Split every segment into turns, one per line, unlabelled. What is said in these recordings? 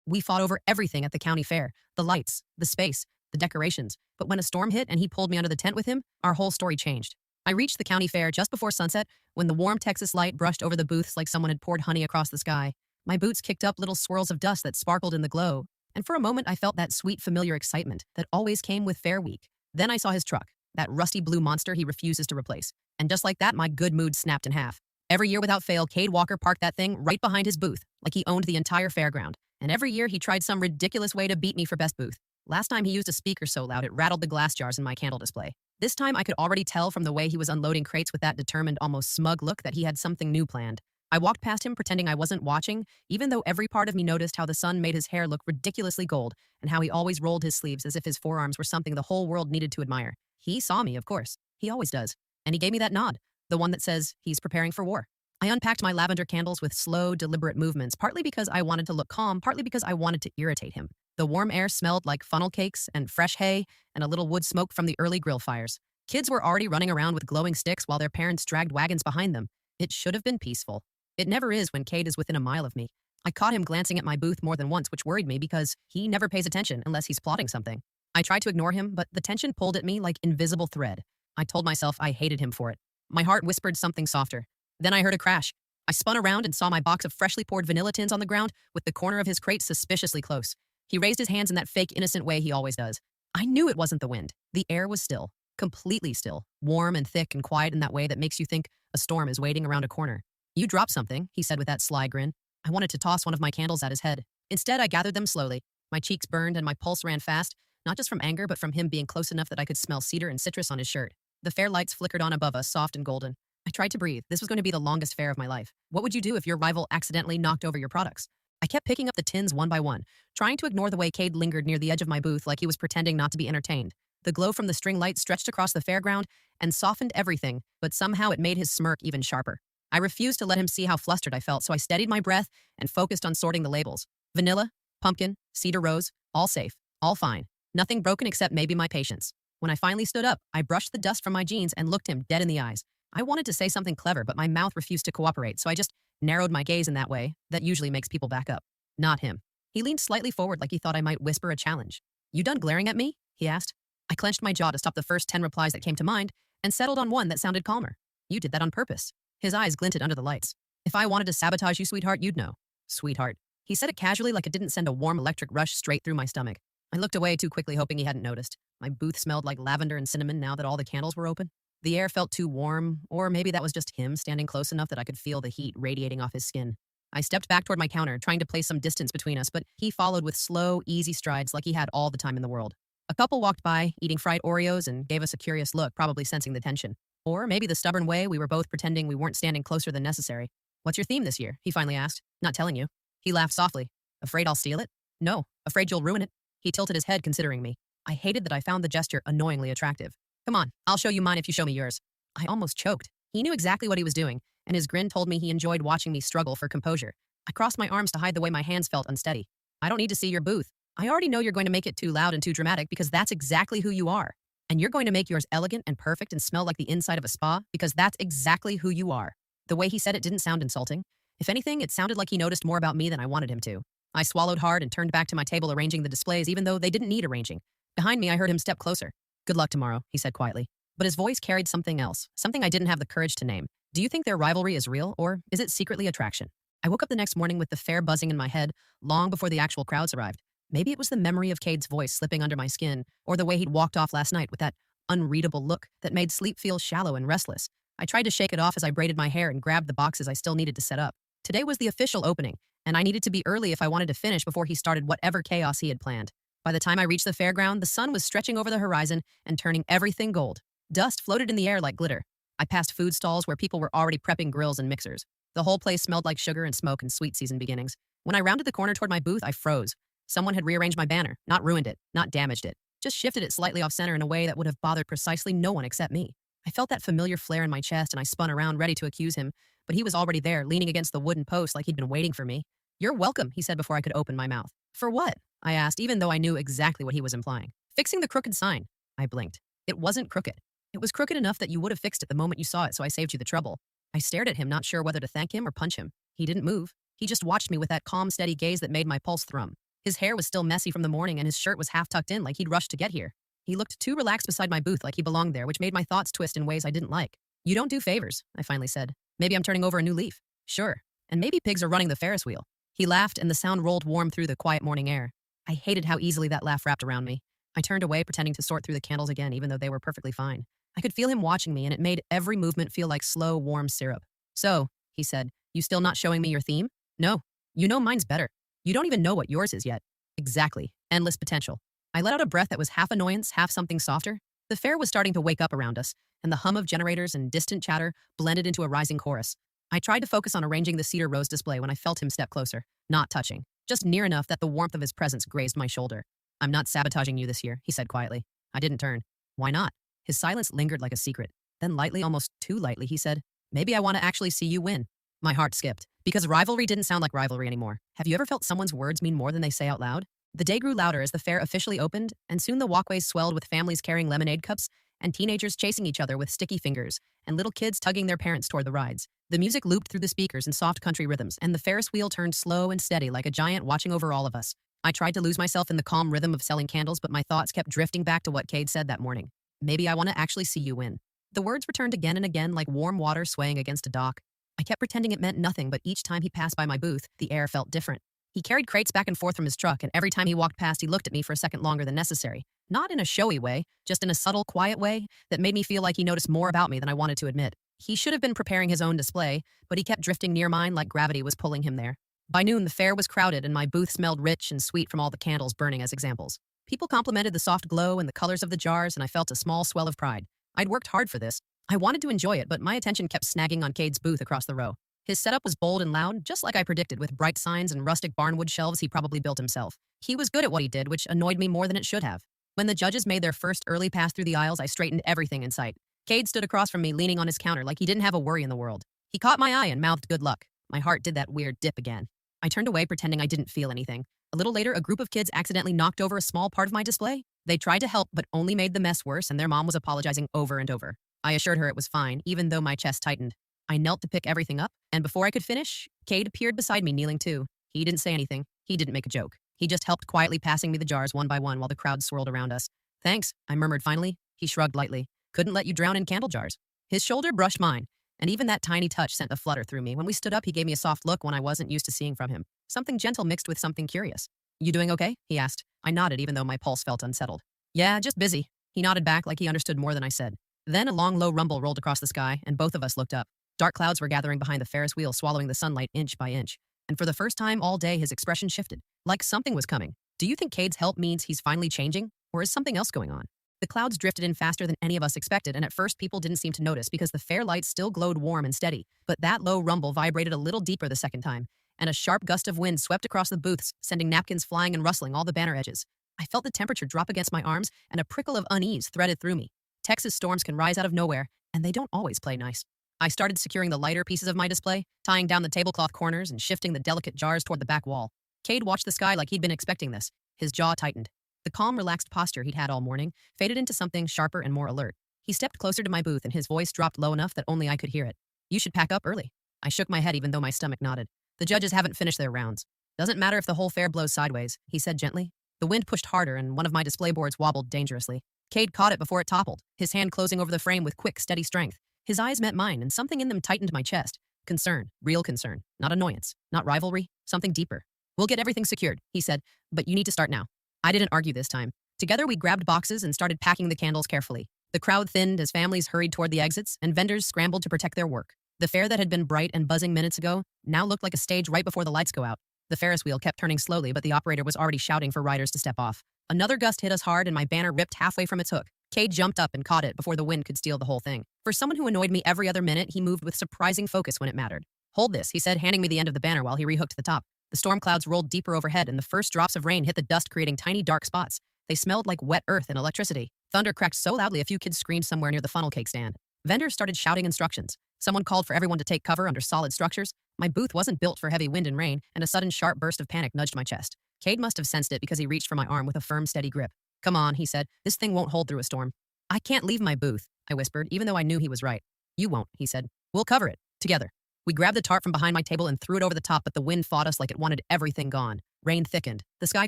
We fought over everything at the county fair, the lights, the space, the decorations. But when a storm hit and he pulled me under the tent with him, our whole story changed. I reached the county fair just before sunset when the warm Texas light brushed over the booths like someone had poured honey across the sky. My boots kicked up little swirls of dust that sparkled in the glow, and for a moment I felt that sweet familiar excitement that always came with Fair Week. Then I saw his truck, that rusty blue monster he refuses to replace. And just like that, my good mood snapped in half. Every year without fail, Cade Walker parked that thing right behind his booth, like he owned the entire fairground. And every year he tried some ridiculous way to beat me for best booth. Last time he used a speaker so loud it rattled the glass jars in my candle display. This time I could already tell from the way he was unloading crates with that determined, almost smug look that he had something new planned. I walked past him pretending I wasn't watching, even though every part of me noticed how the sun made his hair look ridiculously gold and how he always rolled his sleeves as if his forearms were something the whole world needed to admire. He saw me, of course. He always does. And he gave me that nod, the one that says he's preparing for war. I unpacked my lavender candles with slow, deliberate movements, partly because I wanted to look calm, partly because I wanted to irritate him. The warm air smelled like funnel cakes and fresh hay and a little wood smoke from the early grill fires. Kids were already running around with glowing sticks while their parents dragged wagons behind them. It should have been peaceful. It never is when Cade is within a mile of me. I caught him glancing at my booth more than once, which worried me because he never pays attention unless he's plotting something. I tried to ignore him, but the tension pulled at me like invisible thread. I told myself I hated him for it. My heart whispered something softer. Then I heard a crash. I spun around and saw my box of freshly poured vanilla tins on the ground with the corner of his crate suspiciously close. He raised his hands in that fake, innocent way he always does. I knew it wasn't the wind. The air was still, completely still, warm and thick and quiet in that way that makes you think a storm is waiting around a corner. You dropped something, he said with that sly grin. I wanted to toss one of my candles at his head. Instead, I gathered them slowly. My cheeks burned and my pulse ran fast, not just from anger, but from him being close enough that I could smell cedar and citrus on his shirt. The fair lights flickered on above us, soft and golden. I tried to breathe. This was going to be the longest fair of my life. What would you do if your rival accidentally knocked over your products? I kept picking up the tins one by one, trying to ignore the way Cade lingered near the edge of my booth like he was pretending not to be entertained. The glow from the string light stretched across the fairground and softened everything, but somehow it made his smirk even sharper. I refused to let him see how flustered I felt, so I steadied my breath and focused on sorting the labels. Vanilla, pumpkin, cedar rose, all safe, all fine. Nothing broken except maybe my patience. When I finally stood up, I brushed the dust from my jeans and looked him dead in the eyes. I wanted to say something clever, but my mouth refused to cooperate, so I just narrowed my gaze in that way that usually makes people back up. Not him. He leaned slightly forward like he thought I might whisper a challenge. You done glaring at me? He asked. I clenched my jaw to stop the first 10 replies that came to mind and settled on one that sounded calmer. You did that on purpose. His eyes glinted under the lights. If I wanted to sabotage you, sweetheart, you'd know. Sweetheart. He said it casually like it didn't send a warm electric rush straight through my stomach. I looked away too quickly, hoping he hadn't noticed. My booth smelled like lavender and cinnamon now that all the candles were open. The air felt too warm, or maybe that was just him standing close enough that I could feel the heat radiating off his skin. I stepped back toward my counter, trying to place some distance between us, but he followed with slow, easy strides like he had all the time in the world. A couple walked by, eating fried Oreos, and gave us a curious look, probably sensing the tension. Or maybe the stubborn way we were both pretending we weren't standing closer than necessary. What's your theme this year? He finally asked. Not telling you. He laughed softly. Afraid I'll steal it? No, afraid you'll ruin it. He tilted his head, considering me. I hated that I found the gesture annoyingly attractive. Come on, I'll show you mine if you show me yours. I almost choked. He knew exactly what he was doing, and his grin told me he enjoyed watching me struggle for composure. I crossed my arms to hide the way my hands felt unsteady. I don't need to see your booth. I already know you're going to make it too loud and too dramatic because that's exactly who you are. And you're going to make yours elegant and perfect and smell like the inside of a spa because that's exactly who you are. The way he said it didn't sound insulting. If anything, it sounded like he noticed more about me than I wanted him to. I swallowed hard and turned back to my table arranging the displays even though they didn't need arranging. Behind me, I heard him step closer. Good luck tomorrow, he said quietly. But his voice carried something else, something I didn't have the courage to name. Do you think their rivalry is real, or is it secretly attraction? I woke up the next morning with the fair buzzing in my head long before the actual crowds arrived. Maybe it was the memory of Cade's voice slipping under my skin, or the way he'd walked off last night with that unreadable look that made sleep feel shallow and restless. I tried to shake it off as I braided my hair and grabbed the boxes I still needed to set up. Today was the official opening, and I needed to be early if I wanted to finish before he started whatever chaos he had planned. By the time I reached the fairground, the sun was stretching over the horizon and turning everything gold. Dust floated in the air like glitter. I passed food stalls where people were already prepping grills and mixers. The whole place smelled like sugar and smoke and sweet season beginnings. When I rounded the corner toward my booth, I froze. Someone had rearranged my banner, not ruined it, not damaged it, just shifted it slightly off center in a way that would have bothered precisely no one except me. I felt that familiar flare in my chest and I spun around ready to accuse him, but he was already there, leaning against the wooden post like he'd been waiting for me. You're welcome, he said before I could open my mouth. For what? I asked, even though I knew exactly what he was implying. Fixing the crooked sign. I blinked. It wasn't crooked. It was crooked enough that you would have fixed it the moment you saw it, so I saved you the trouble. I stared at him, not sure whether to thank him or punch him. He didn't move. He just watched me with that calm, steady gaze that made my pulse thrum. His hair was still messy from the morning and his shirt was half tucked in like he'd rushed to get here. He looked too relaxed beside my booth like he belonged there, which made my thoughts twist in ways I didn't like. You don't do favors, I finally said. Maybe I'm turning over a new leaf. Sure. And maybe pigs are running the Ferris wheel. He laughed and the sound rolled warm through the quiet morning air. I hated how easily that laugh wrapped around me. I turned away, pretending to sort through the candles again, even though they were perfectly fine. I could feel him watching me, and it made every movement feel like slow, warm syrup. So, he said, you still not showing me your theme? No. You know mine's better. You don't even know what yours is yet. Exactly. Endless potential. I let out a breath that was half annoyance, half something softer. The fair was starting to wake up around us, and the hum of generators and distant chatter blended into a rising chorus. I tried to focus on arranging the cedar rose display when I felt him step closer, not touching, just near enough that the warmth of his presence grazed my shoulder. I'm not sabotaging you this year, he said quietly. I didn't turn. Why not? His silence lingered like a secret. Then lightly, almost too lightly, he said, maybe I want to actually see you win. My heart skipped, because rivalry didn't sound like rivalry anymore. Have you ever felt someone's words mean more than they say out loud? The day grew louder as the fair officially opened, and soon the walkways swelled with families carrying lemonade cups and teenagers chasing each other with sticky fingers and little kids tugging their parents toward the rides. The music looped through the speakers in soft country rhythms, and the Ferris wheel turned slow and steady like a giant watching over all of us. I tried to lose myself in the calm rhythm of selling candles, but my thoughts kept drifting back to what Cade said that morning. Maybe I want to actually see you win. The words returned again and again like warm water swaying against a dock. I kept pretending it meant nothing, but each time he passed by my booth, the air felt different. He carried crates back and forth from his truck, and every time he walked past, he looked at me for a second longer than necessary. Not in a showy way, just in a subtle, quiet way that made me feel like he noticed more about me than I wanted to admit. He should have been preparing his own display, but he kept drifting near mine like gravity was pulling him there. By noon, the fair was crowded, and my booth smelled rich and sweet from all the candles burning as examples. People complimented the soft glow and the colors of the jars, and I felt a small swell of pride. I'd worked hard for this. I wanted to enjoy it, but my attention kept snagging on Cade's booth across the row. His setup was bold and loud, just like I predicted, with bright signs and rustic barnwood shelves he probably built himself. He was good at what he did, which annoyed me more than it should have. When the judges made their first early pass through the aisles, I straightened everything in sight. Cade stood across from me, leaning on his counter like he didn't have a worry in the world. He caught my eye and mouthed good luck. My heart did that weird dip again. I turned away, pretending I didn't feel anything. A little later, a group of kids accidentally knocked over a small part of my display. They tried to help, but only made the mess worse, and their mom was apologizing over and over. I assured her it was fine, even though my chest tightened. I knelt to pick everything up, and before I could finish, Cade appeared beside me, kneeling too. He didn't say anything. He didn't make a joke. He just helped quietly, passing me the jars one by one while the crowd swirled around us. Thanks, I murmured finally. He shrugged lightly. Couldn't let you drown in candle jars. His shoulder brushed mine, and even that tiny touch sent a flutter through me. When we stood up, he gave me a soft look one I wasn't used to seeing from him. Something gentle mixed with something curious. You doing okay? He asked. I nodded, even though my pulse felt unsettled. Yeah, just busy. He nodded back like he understood more than I said. Then a long, low rumble rolled across the sky, and both of us looked up. Dark clouds were gathering behind the Ferris wheel, swallowing the sunlight inch by inch. And for the first time all day, his expression shifted, like something was coming. Do you think Cade's help means he's finally changing? Or is something else going on? The clouds drifted in faster than any of us expected, and at first people didn't seem to notice because the fair lights still glowed warm and steady. But that low rumble vibrated a little deeper the second time, and a sharp gust of wind swept across the booths, sending napkins flying and rustling all the banner edges. I felt the temperature drop against my arms, and a prickle of unease threaded through me. Texas storms can rise out of nowhere, and they don't always play nice. I started securing the lighter pieces of my display, tying down the tablecloth corners and shifting the delicate jars toward the back wall. Cade watched the sky like he'd been expecting this. His jaw tightened. The calm, relaxed posture he'd had all morning faded into something sharper and more alert. He stepped closer to my booth, and his voice dropped low enough that only I could hear it. You should pack up early. I shook my head even though my stomach nodded. The judges haven't finished their rounds. Doesn't matter if the whole fair blows sideways, he said gently. The wind pushed harder, and one of my display boards wobbled dangerously. Cade caught it before it toppled, his hand closing over the frame with quick, steady strength. His eyes met mine, and something in them tightened my chest. Concern, real concern, not annoyance, not rivalry, something deeper. We'll get everything secured, he said, but you need to start now. I didn't argue this time. Together we grabbed boxes and started packing the candles carefully. The crowd thinned as families hurried toward the exits, and vendors scrambled to protect their work. The fair that had been bright and buzzing minutes ago now looked like a stage right before the lights go out. The Ferris wheel kept turning slowly, but the operator was already shouting for riders to step off. Another gust hit us hard, and my banner ripped halfway from its hook. Cade jumped up and caught it before the wind could steal the whole thing. For someone who annoyed me every other minute, he moved with surprising focus when it mattered. Hold this, he said, handing me the end of the banner while he rehooked the top. The storm clouds rolled deeper overhead, and the first drops of rain hit the dust, creating tiny dark spots. They smelled like wet earth and electricity. Thunder cracked so loudly a few kids screamed somewhere near the funnel cake stand. Vendors started shouting instructions. Someone called for everyone to take cover under solid structures. My booth wasn't built for heavy wind and rain, and a sudden sharp burst of panic nudged my chest. Cade must have sensed it because he reached for my arm with a firm, steady grip. Come on, he said. This thing won't hold through a storm. I can't leave my booth, I whispered, even though I knew he was right. You won't, he said. We'll cover it. Together. We grabbed the tarp from behind my table and threw it over the top, but the wind fought us like it wanted everything gone. Rain thickened. The sky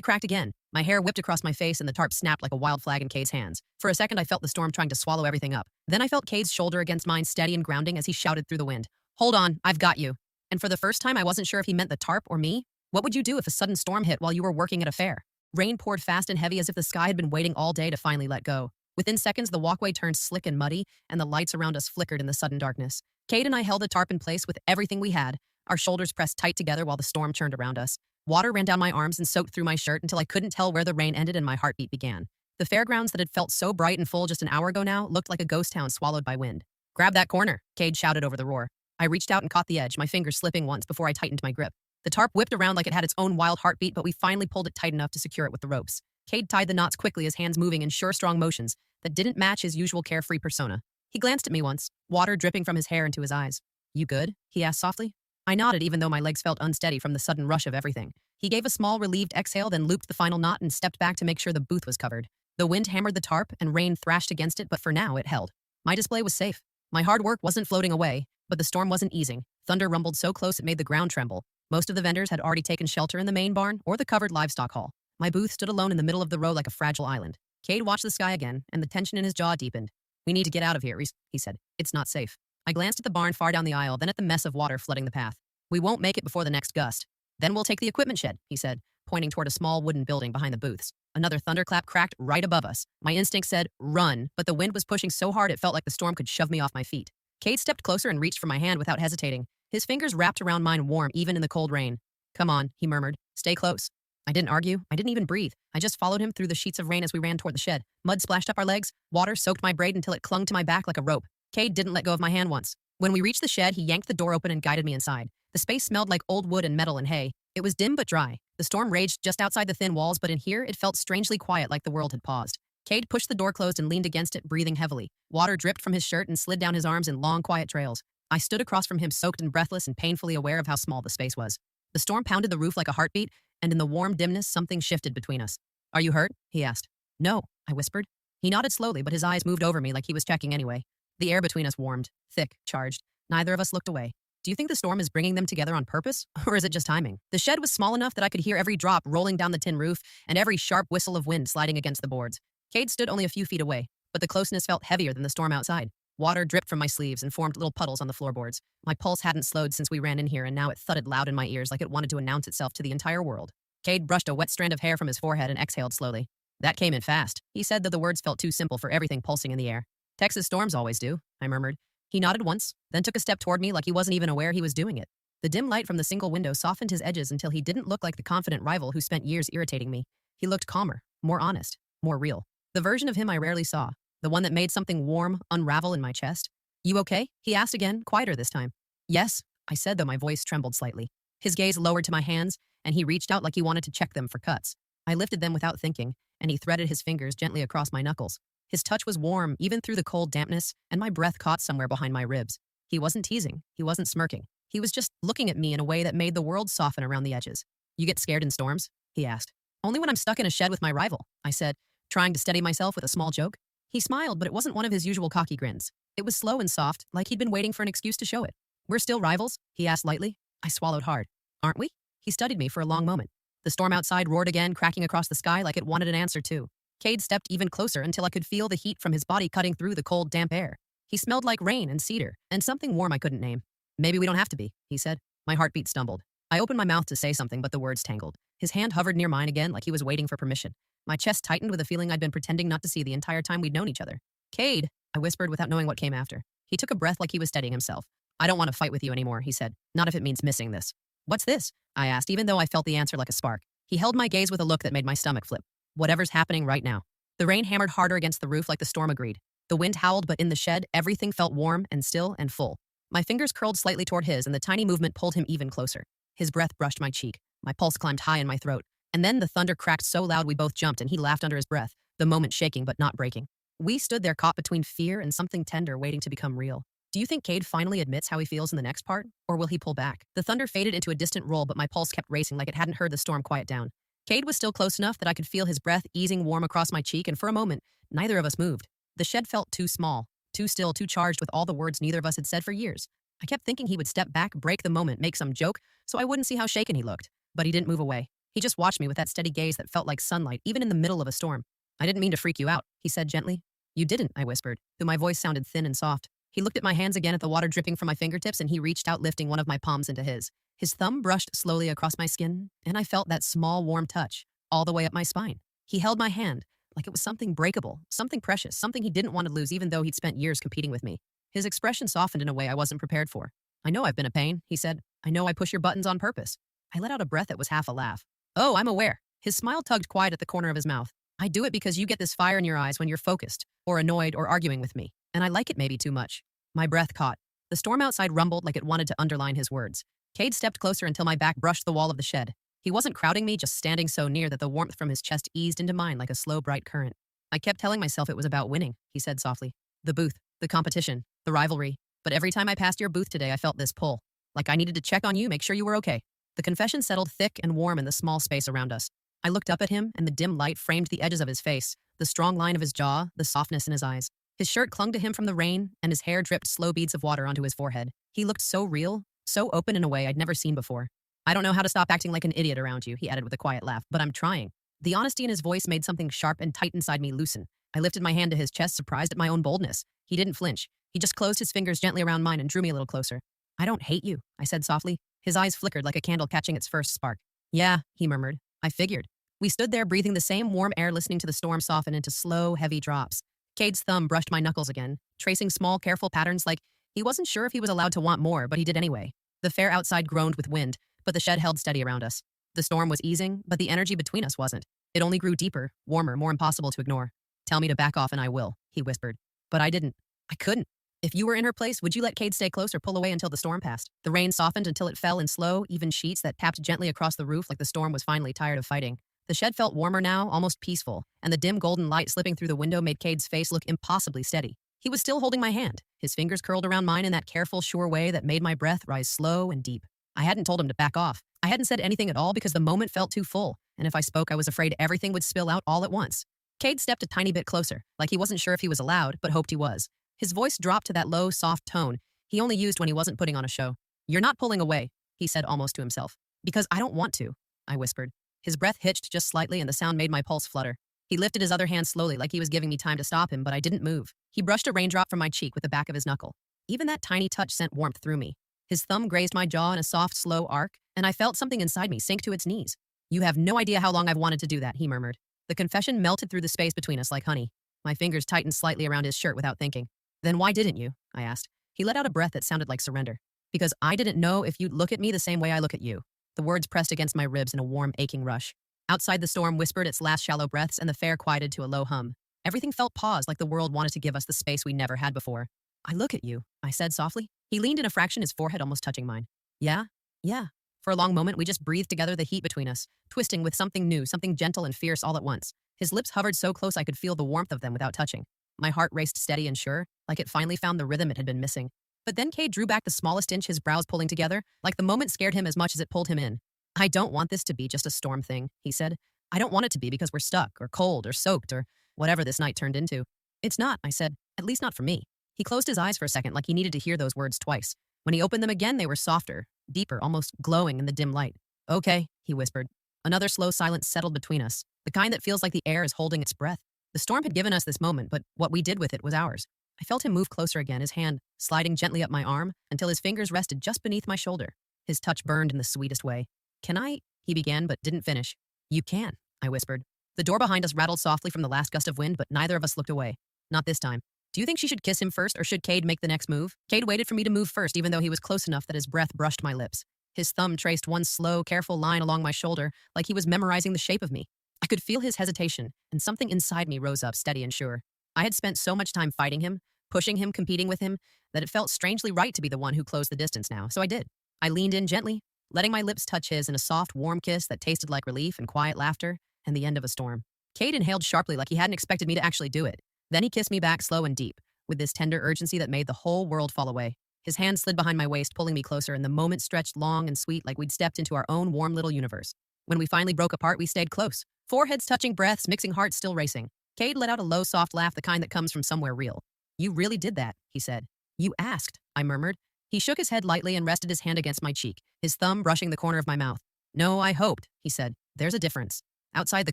cracked again. My hair whipped across my face and the tarp snapped like a wild flag in Cade's hands. For a second, I felt the storm trying to swallow everything up. Then I felt Cade's shoulder against mine, steady and grounding as he shouted through the wind, "Hold on, I've got you." And for the first time, I wasn't sure if he meant the tarp or me. What would you do if a sudden storm hit while you were working at a fair? Rain poured fast and heavy as if the sky had been waiting all day to finally let go. Within seconds, the walkway turned slick and muddy, and the lights around us flickered in the sudden darkness. Cade and I held the tarp in place with everything we had, our shoulders pressed tight together while the storm churned around us. Water ran down my arms and soaked through my shirt until I couldn't tell where the rain ended and my heartbeat began. The fairgrounds that had felt so bright and full just an hour ago now looked like a ghost town swallowed by wind. "Grab that corner," Cade shouted over the roar. I reached out and caught the edge, my fingers slipping once before I tightened my grip. The tarp whipped around like it had its own wild heartbeat, but we finally pulled it tight enough to secure it with the ropes. Cade tied the knots quickly, his hands moving in sure, strong motions that didn't match his usual carefree persona. He glanced at me once, water dripping from his hair into his eyes. "You good?" he asked softly. I nodded even though my legs felt unsteady from the sudden rush of everything. He gave a small, relieved exhale, then looped the final knot and stepped back to make sure the booth was covered. The wind hammered the tarp and rain thrashed against it, but for now it held. My display was safe. My hard work wasn't floating away, but the storm wasn't easing. Thunder rumbled so close it made the ground tremble. Most of the vendors had already taken shelter in the main barn or the covered livestock hall. My booth stood alone in the middle of the row like a fragile island. Cade watched the sky again, and the tension in his jaw deepened. "We need to get out of here," he said. "It's not safe." I glanced at the barn far down the aisle, then at the mess of water flooding the path. "We won't make it before the next gust. Then we'll take the equipment shed," he said, pointing toward a small wooden building behind the booths. Another thunderclap cracked right above us. My instinct said, "Run," but the wind was pushing so hard it felt like the storm could shove me off my feet. Cade stepped closer and reached for my hand without hesitating. His fingers wrapped around mine warm even in the cold rain. "Come on," he murmured. "Stay close." I didn't argue. I didn't even breathe. I just followed him through the sheets of rain as we ran toward the shed. Mud splashed up our legs. Water soaked my braid until it clung to my back like a rope. Cade didn't let go of my hand once. When we reached the shed, he yanked the door open and guided me inside. The space smelled like old wood and metal and hay. It was dim but dry. The storm raged just outside the thin walls, but in here it felt strangely quiet, like the world had paused. Cade pushed the door closed and leaned against it, breathing heavily. Water dripped from his shirt and slid down his arms in long, quiet trails. I stood across from him, soaked and breathless and painfully aware of how small the space was. The storm pounded the roof like a heartbeat, and in the warm dimness, something shifted between us. "Are you hurt?" he asked. "No," I whispered. He nodded slowly, but his eyes moved over me like he was checking anyway. The air between us warmed, thick, charged. Neither of us looked away. "Do you think the storm is bringing them together on purpose? Or is it just timing?" The shed was small enough that I could hear every drop rolling down the tin roof and every sharp whistle of wind sliding against the boards. Cade stood only a few feet away, but the closeness felt heavier than the storm outside. Water dripped from my sleeves and formed little puddles on the floorboards. My pulse hadn't slowed since we ran in here, and now it thudded loud in my ears like it wanted to announce itself to the entire world. Cade brushed a wet strand of hair from his forehead and exhaled slowly. "That came in fast," he said, though the words felt too simple for everything pulsing in the air. "Texas storms always do," I murmured. He nodded once, then took a step toward me like he wasn't even aware he was doing it. The dim light from the single window softened his edges until he didn't look like the confident rival who spent years irritating me. He looked calmer, more honest, more real. The version of him I rarely saw, the one that made something warm unravel in my chest. "You okay?" he asked again, quieter this time. "Yes," I said, though my voice trembled slightly. His gaze lowered to my hands, and he reached out like he wanted to check them for cuts. I lifted them without thinking, and he threaded his fingers gently across my knuckles. His touch was warm, even through the cold dampness, and my breath caught somewhere behind my ribs. He wasn't teasing. He wasn't smirking. He was just looking at me in a way that made the world soften around the edges. "You get scared in storms?" he asked. "Only when I'm stuck in a shed with my rival," I said, trying to steady myself with a small joke. He smiled, but it wasn't one of his usual cocky grins. It was slow and soft, like he'd been waiting for an excuse to show it. "We're still rivals?" he asked lightly. I swallowed hard. "Aren't we?" He studied me for a long moment. The storm outside roared again, cracking across the sky like it wanted an answer too. Cade stepped even closer until I could feel the heat from his body cutting through the cold, damp air. He smelled like rain and cedar, and something warm I couldn't name. "Maybe we don't have to be," he said. My heartbeat stumbled. I opened my mouth to say something, but the words tangled. His hand hovered near mine again like he was waiting for permission. My chest tightened with a feeling I'd been pretending not to see the entire time we'd known each other. "Cade," I whispered without knowing what came after. He took a breath like he was steadying himself. "I don't want to fight with you anymore," he said. "Not if it means missing this." "What's this?" I asked, even though I felt the answer like a spark. He held my gaze with a look that made my stomach flip. "Whatever's happening right now." The rain hammered harder against the roof like the storm agreed. The wind howled, but in the shed, everything felt warm and still and full. My fingers curled slightly toward his, and the tiny movement pulled him even closer. His breath brushed my cheek. My pulse climbed high in my throat. And then the thunder cracked so loud we both jumped, and he laughed under his breath, the moment shaking but not breaking. We stood there caught between fear and something tender waiting to become real. Do you think Cade finally admits how he feels in the next part? Or will he pull back? The thunder faded into a distant roll, but my pulse kept racing like it hadn't heard the storm quiet down. Cade was still close enough that I could feel his breath easing warm across my cheek, and for a moment, neither of us moved. The shed felt too small, too still, too charged with all the words neither of us had said for years. I kept thinking he would step back, break the moment, make some joke, so I wouldn't see how shaken he looked. But he didn't move away. He just watched me with that steady gaze that felt like sunlight, even in the middle of a storm. I didn't mean to freak you out, he said gently. You didn't, I whispered, though my voice sounded thin and soft. He looked at my hands again at the water dripping from my fingertips, and he reached out, lifting one of my palms into his. His thumb brushed slowly across my skin, and I felt that small, warm touch, all the way up my spine. He held my hand, like it was something breakable, something precious, something he didn't want to lose even though he'd spent years competing with me. His expression softened in a way I wasn't prepared for. I know I've been a pain, he said. I know I push your buttons on purpose. I let out a breath that was half a laugh. Oh, I'm aware. His smile tugged quiet at the corner of his mouth. I do it because you get this fire in your eyes when you're focused, or annoyed, or arguing with me. And I like it maybe too much. My breath caught. The storm outside rumbled like it wanted to underline his words. Cade stepped closer until my back brushed the wall of the shed. He wasn't crowding me, just standing so near that the warmth from his chest eased into mine like a slow, bright current. I kept telling myself it was about winning, he said softly. The booth, the competition, the rivalry. But every time I passed your booth today, I felt this pull. Like I needed to check on you, make sure you were okay. The confession settled thick and warm in the small space around us. I looked up at him, and the dim light framed the edges of his face, the strong line of his jaw, the softness in his eyes. His shirt clung to him from the rain, and his hair dripped slow beads of water onto his forehead. He looked so real, so open in a way I'd never seen before. I don't know how to stop acting like an idiot around you, he added with a quiet laugh, but I'm trying. The honesty in his voice made something sharp and tight inside me loosen. I lifted my hand to his chest, surprised at my own boldness. He didn't flinch. He just closed his fingers gently around mine and drew me a little closer. I don't hate you, I said softly. His eyes flickered like a candle catching its first spark. Yeah, he murmured. I figured. We stood there breathing the same warm air, listening to the storm soften into slow, heavy drops. Cade's thumb brushed my knuckles again, tracing small, careful patterns like he wasn't sure if he was allowed to want more, but he did anyway. The fair outside groaned with wind, but the shed held steady around us. The storm was easing, but the energy between us wasn't. It only grew deeper, warmer, more impossible to ignore. Tell me to back off and I will, he whispered. But I didn't. I couldn't. If you were in her place, would you let Cade stay close or pull away until the storm passed? The rain softened until it fell in slow, even sheets that tapped gently across the roof like the storm was finally tired of fighting. The shed felt warmer now, almost peaceful, and the dim golden light slipping through the window made Cade's face look impossibly steady. He was still holding my hand, his fingers curled around mine in that careful, sure way that made my breath rise slow and deep. I hadn't told him to back off. I hadn't said anything at all because the moment felt too full, and if I spoke, I was afraid everything would spill out all at once. Cade stepped a tiny bit closer, like he wasn't sure if he was allowed, but hoped he was. His voice dropped to that low, soft tone he only used when he wasn't putting on a show. You're not pulling away, he said almost to himself. Because I don't want to, I whispered. His breath hitched just slightly and the sound made my pulse flutter. He lifted his other hand slowly like he was giving me time to stop him, but I didn't move. He brushed a raindrop from my cheek with the back of his knuckle. Even that tiny touch sent warmth through me. His thumb grazed my jaw in a soft, slow arc, and I felt something inside me sink to its knees. You have no idea how long I've wanted to do that, he murmured. The confession melted through the space between us like honey. My fingers tightened slightly around his shirt without thinking. Then why didn't you? I asked. He let out a breath that sounded like surrender. Because I didn't know if you'd look at me the same way I look at you. The words pressed against my ribs in a warm, aching rush. Outside, the storm whispered its last shallow breaths and the fair quieted to a low hum. Everything felt paused like the world wanted to give us the space we never had before. I look at you, I said softly. He leaned in a fraction, his forehead almost touching mine. Yeah? Yeah. For a long moment, we just breathed together, the heat between us, twisting with something new, something gentle and fierce all at once. His lips hovered so close I could feel the warmth of them without touching. My heart raced steady and sure, like it finally found the rhythm it had been missing. But then Cade drew back the smallest inch, his brows pulling together, like the moment scared him as much as it pulled him in. I don't want this to be just a storm thing, he said. I don't want it to be because we're stuck, or cold, or soaked, or whatever this night turned into. It's not, I said, at least not for me. He closed his eyes for a second like he needed to hear those words twice. When he opened them again, they were softer, deeper, almost glowing in the dim light. Okay, he whispered. Another slow silence settled between us, the kind that feels like the air is holding its breath. The storm had given us this moment, but what we did with it was ours. I felt him move closer again, his hand sliding gently up my arm until his fingers rested just beneath my shoulder. His touch burned in the sweetest way. Can I? He began, but didn't finish. You can, I whispered. The door behind us rattled softly from the last gust of wind, but neither of us looked away. Not this time. Do you think she should kiss him first, or should Cade make the next move? Cade waited for me to move first, even though he was close enough that his breath brushed my lips. His thumb traced one slow, careful line along my shoulder, like he was memorizing the shape of me. I could feel his hesitation, and something inside me rose up, steady and sure. I had spent so much time fighting him, pushing him, competing with him, that it felt strangely right to be the one who closed the distance now, so I did. I leaned in gently, letting my lips touch his in a soft, warm kiss that tasted like relief and quiet laughter, and the end of a storm. Cade inhaled sharply like he hadn't expected me to actually do it. Then he kissed me back slow and deep, with this tender urgency that made the whole world fall away. His hand slid behind my waist, pulling me closer, and the moment stretched long and sweet like we'd stepped into our own warm little universe. When we finally broke apart, we stayed close, foreheads touching, breaths mixing, hearts still racing. Cade let out a low, soft laugh, the kind that comes from somewhere real. You really did that, he said. You asked, I murmured. He shook his head lightly and rested his hand against my cheek, his thumb brushing the corner of my mouth. No, I hoped, he said. There's a difference. Outside, the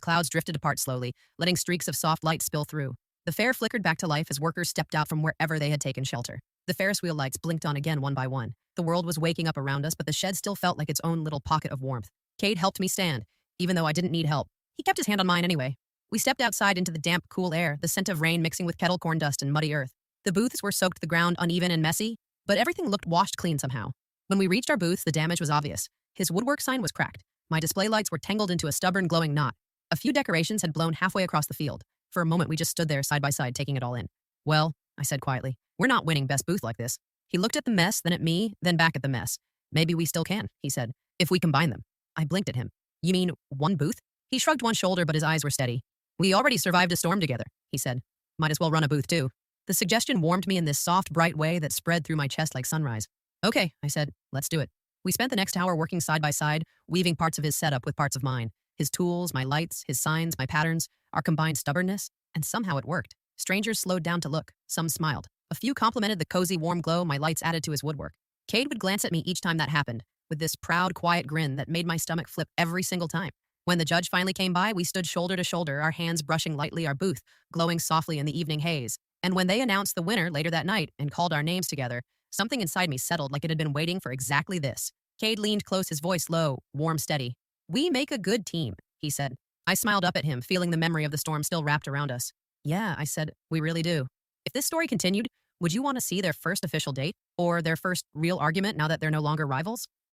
clouds drifted apart slowly, letting streaks of soft light spill through. The fair flickered back to life as workers stepped out from wherever they had taken shelter. The Ferris wheel lights blinked on again one by one. The world was waking up around us, but the shed still felt like its own little pocket of warmth. Cade helped me stand, even though I didn't need help. He kept his hand on mine anyway. We stepped outside into the damp, cool air, the scent of rain mixing with kettle corn dust and muddy earth. The booths were soaked, the ground uneven and messy, but everything looked washed clean somehow. When we reached our booths, the damage was obvious. His woodwork sign was cracked. My display lights were tangled into a stubborn, glowing knot. A few decorations had blown halfway across the field. For a moment, we just stood there side by side, taking it all in. Well, I said quietly, we're not winning best booth like this. He looked at the mess, then at me, then back at the mess. Maybe we still can, he said, if we combine them. I blinked at him. You mean one booth? He shrugged one shoulder, but his eyes were steady. We already survived a storm together, he said. Might as well run a booth too. The suggestion warmed me in this soft, bright way that spread through my chest like sunrise. Okay, I said, let's do it. We spent the next hour working side by side, weaving parts of his setup with parts of mine. His tools, my lights, his signs, my patterns, our combined stubbornness, and somehow it worked. Strangers slowed down to look. Some smiled. A few complimented the cozy, warm glow my lights added to his woodwork. Cade would glance at me each time that happened, with this proud, quiet grin that made my stomach flip every single time. When the judge finally came by, we stood shoulder to shoulder, our hands brushing lightly our booth, glowing softly in the evening haze. And when they announced the winner later that night and called our names together, something inside me settled like it had been waiting for exactly this. Cade leaned close, his voice low, warm, steady. We make a good team, he said. I smiled up at him, feeling the memory of the storm still wrapped around us. Yeah, I said, we really do. If this story continued, would you want to see their first official date? Or their first real argument now that they're no longer rivals?